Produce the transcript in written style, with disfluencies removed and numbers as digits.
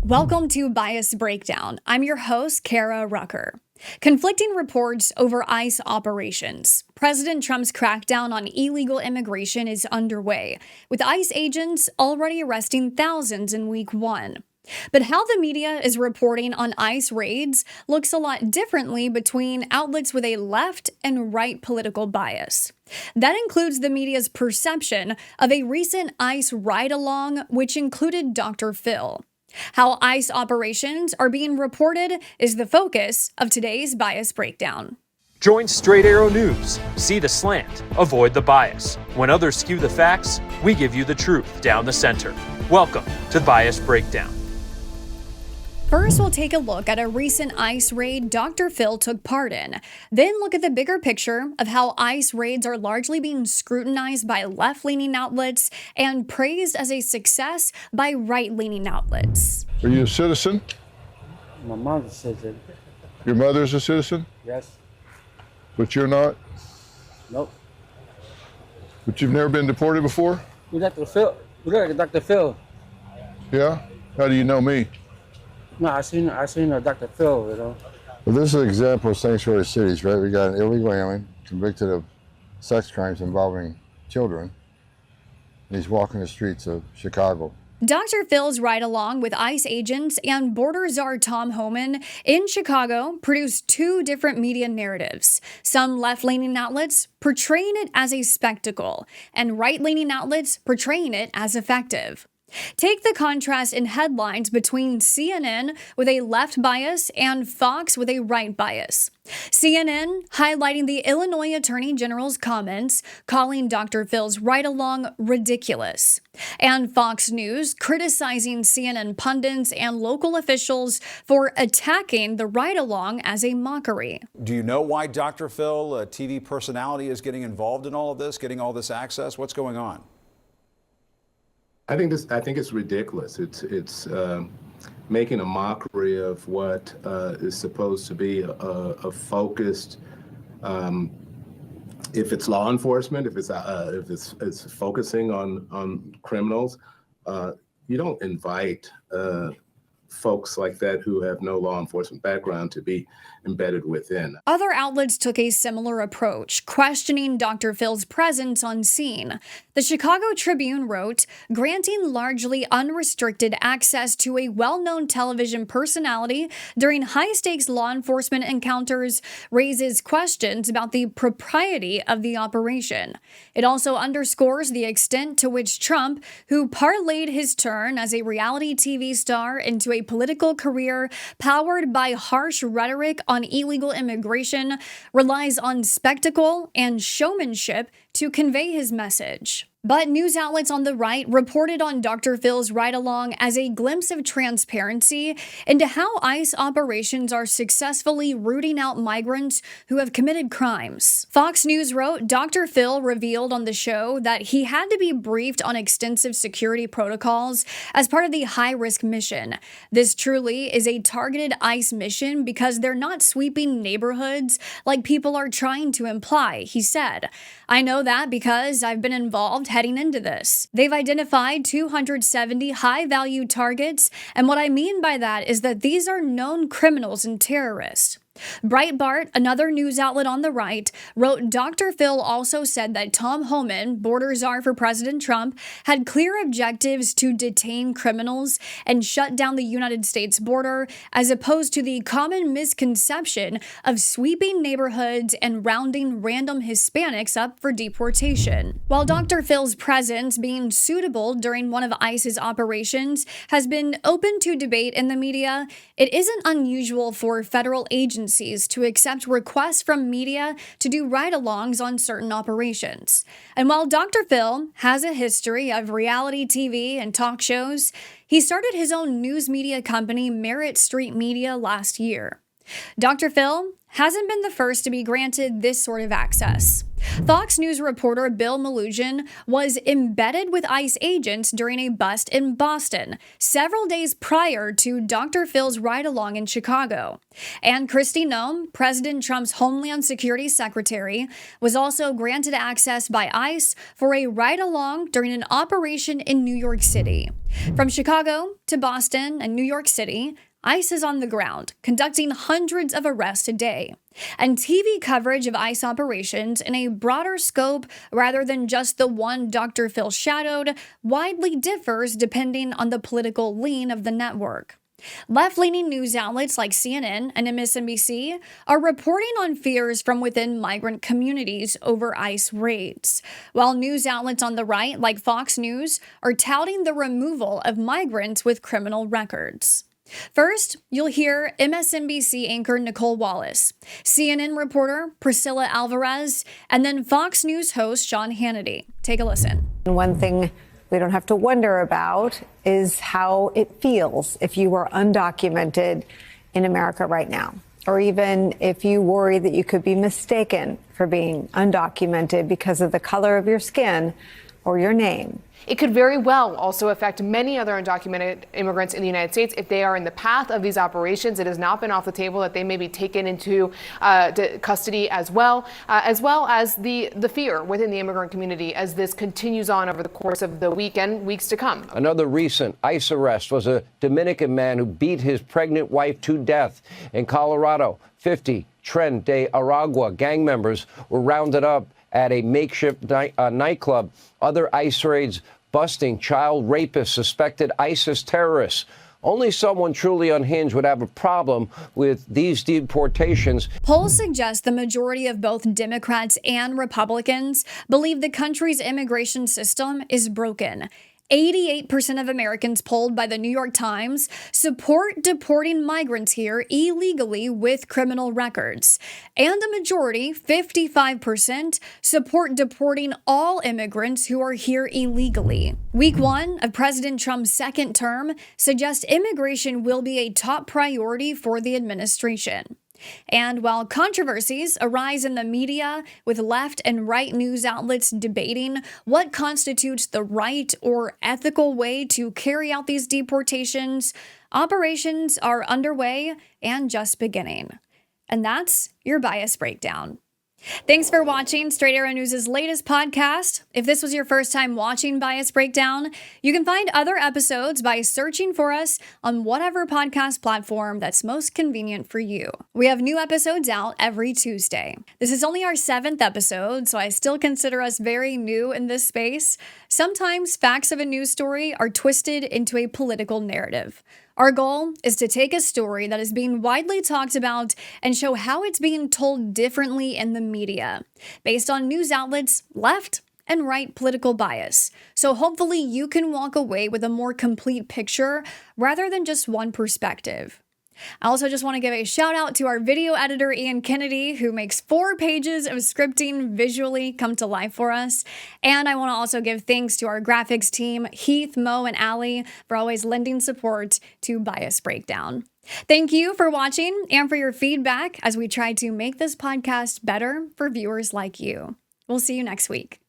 Welcome to Bias Breakdown. I'm your host, Kara Rucker. Conflicting reports over ICE operations. President Trump's crackdown on illegal immigration is underway, with ICE agents already arresting thousands in week one. But how the media is reporting on ICE raids looks a lot differently between outlets with a left and right political bias. That includes the media's perception of a recent ICE ride-along, which included Dr. Phil. How ICE operations are being reported is the focus of today's Bias Breakdown. Join Straight Arrow News. See the slant, avoid the bias. When others skew the facts, we give you the truth down the center. Welcome to Bias Breakdown. First, we'll take a look at a recent ICE raid Dr. Phil took part in. Then look at the bigger picture of how ICE raids are largely being scrutinized by left-leaning outlets and praised as a success by right-leaning outlets. Are you a citizen? My mom's a citizen. Your mother's a citizen? Yes. But you're not? Nope. But you've never been deported before? We Dr. Phil. We got Dr. Phil. Yeah? How do you know me? No, I seen Dr. Phil, you know. Well, this is an example of sanctuary cities, right? We got an illegal alien convicted of sex crimes involving children, and he's walking the streets of Chicago. Dr. Phil's ride-along with ICE agents and border czar Tom Homan in Chicago produced two different media narratives. Some left-leaning outlets portraying it as a spectacle, and right-leaning outlets portraying it as effective. Take the contrast in headlines between CNN with a left bias and Fox with a right bias. CNN highlighting the Illinois Attorney General's comments, calling Dr. Phil's ride-along ridiculous. And Fox News criticizing CNN pundits and local officials for attacking the ride-along as a mockery. Do you know why Dr. Phil, a TV personality, is getting involved in all of this, getting all this access? What's going on? I think it's ridiculous. It's making a mockery of what is supposed to be a focused. If it's law enforcement, if it's focusing on criminals, you don't invite folks like that who have no law enforcement background to be embedded within. Other outlets took a similar approach, questioning Dr. Phil's presence on scene. The Chicago Tribune wrote, granting largely unrestricted access to a well-known television personality during high-stakes law enforcement encounters raises questions about the propriety of the operation. It also underscores the extent to which Trump, who parlayed his turn as a reality TV star into a political career powered by harsh rhetoric on illegal immigration, relies on spectacle and showmanship to convey his message. But news outlets on the right reported on Dr. Phil's ride-along as a glimpse of transparency into how ICE operations are successfully rooting out migrants who have committed crimes. Fox News wrote, Dr. Phil revealed on the show that he had to be briefed on extensive security protocols as part of the high-risk mission. This truly is a targeted ICE mission because they're not sweeping neighborhoods like people are trying to imply, he said. I know that because I've been involved heading into this. They've identified 270 high-value targets, and what I mean by that is that these are known criminals and terrorists. Breitbart, another news outlet on the right, wrote Dr. Phil also said that Tom Homan, border czar for President Trump, had clear objectives to detain criminals and shut down the United States border, as opposed to the common misconception of sweeping neighborhoods and rounding random Hispanics up for deportation. While Dr. Phil's presence being suitable during one of ICE's operations has been open to debate in the media, it isn't unusual for federal agencies to accept requests from media to do ride-alongs on certain operations. And while Dr. Phil has a history of reality TV and talk shows, he started his own news media company, Merritt Street Media, last year. Dr. Phil hasn't been the first to be granted this sort of access. Fox News reporter Bill Melugin was embedded with ICE agents during a bust in Boston several days prior to Dr. Phil's ride-along in Chicago. And Kristi Noem, President Trump's Homeland Security Secretary, was also granted access by ICE for a ride-along during an operation in New York City. From Chicago to Boston and New York City, ICE is on the ground, conducting hundreds of arrests a day. And TV coverage of ICE operations in a broader scope rather than just the one Dr. Phil shadowed widely differs depending on the political lean of the network. Left-leaning news outlets like CNN and MSNBC are reporting on fears from within migrant communities over ICE raids, while news outlets on the right, like Fox News, are touting the removal of migrants with criminal records. First, you'll hear MSNBC anchor Nicole Wallace, CNN reporter Priscilla Alvarez, and then Fox News host Sean Hannity. Take a listen. One thing we don't have to wonder about is how it feels if you are undocumented in America right now, or even if you worry that you could be mistaken for being undocumented because of the color of your skin or your name. It could very well also affect many other undocumented immigrants in the United States if they are in the path of these operations. It has not been off the table that they may be taken into custody as well as the fear within the immigrant community as this continues on over the course of the week and weeks to come. Another recent ICE arrest was a Dominican man who beat his pregnant wife to death. In Colorado, 50 Tren de Aragua gang members were rounded up at a makeshift nightclub. Other ICE raids busting child rapists, suspected ISIS terrorists. Only someone truly unhinged would have a problem with these deportations. Polls suggest the majority of both Democrats and Republicans believe the country's immigration system is broken. 88% of Americans polled by the New York Times support deporting migrants here illegally with criminal records. And a majority, 55%, support deporting all immigrants who are here illegally. Week one of President Trump's second term suggests immigration will be a top priority for the administration. And while controversies arise in the media, with left and right news outlets debating what constitutes the right or ethical way to carry out these deportations, operations are underway and just beginning. And that's your bias breakdown. Thanks for watching Straight Arrow News' latest podcast. If this was your first time watching Bias Breakdown, you can find other episodes by searching for us on whatever podcast platform that's most convenient for you. We have new episodes out every Tuesday. This is only our 7th episode, so I still consider us very new in this space. Sometimes facts of a news story are twisted into a political narrative. Our goal is to take a story that is being widely talked about and show how it's being told differently in the media, based on news outlets' left and right political bias. So hopefully you can walk away with a more complete picture rather than just one perspective. I also just want to give a shout out to our video editor, Ian Kennedy, who makes 4 pages of scripting visually come to life for us. And I want to also give thanks to our graphics team, Heath, Mo, and Allie, for always lending support to Bias Breakdown. Thank you for watching and for your feedback as we try to make this podcast better for viewers like you. We'll see you next week.